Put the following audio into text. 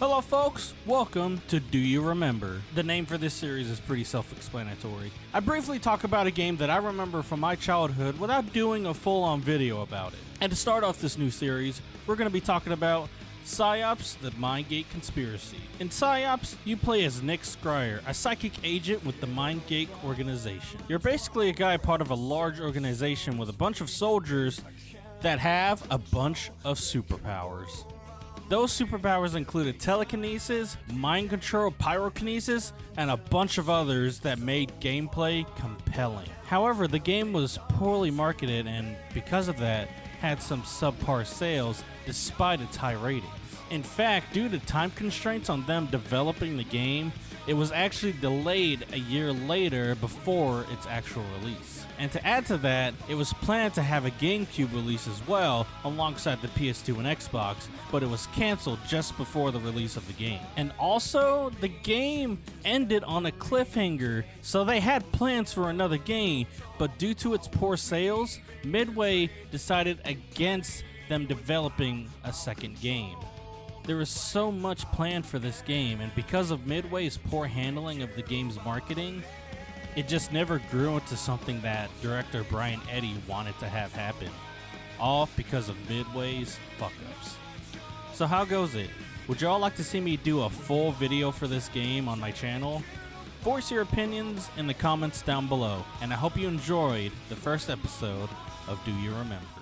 Hello folks, welcome to Do You Remember? The name for this series is pretty self-explanatory. I briefly talk about a game that I remember from my childhood without doing a full-on video about it. And to start off this new series, we're going to be talking about PsiOps, the Mindgate Conspiracy. In PsiOps, you play as Nick Scryer, a psychic agent with the Mindgate organization. You're basically a guy part of a large organization with a bunch of soldiers that have a bunch of superpowers. Those superpowers included telekinesis, mind control, pyrokinesis, and a bunch of others that made gameplay compelling. However, the game was poorly marketed and because of that, had some subpar sales despite its high ratings. In fact, due to time constraints on them developing the game, it was actually delayed a year later before its actual release. And to add to that, it was planned to have a GameCube release as well alongside the PS2 and Xbox, but it was canceled just before the release of the game. And also, the game ended on a cliffhanger, so they had plans for another game, but due to its poor sales, Midway decided against them developing a second game. There was so much planned for this game, and because of Midway's poor handling of the game's marketing, it just never grew into something that director Brian Eddy wanted to have happen. All because of Midway's fuck-ups. So how goes it? Would y'all like to see me do a full video for this game on my channel? Voice your opinions in the comments down below, and I hope you enjoyed the first episode of Do You Remember?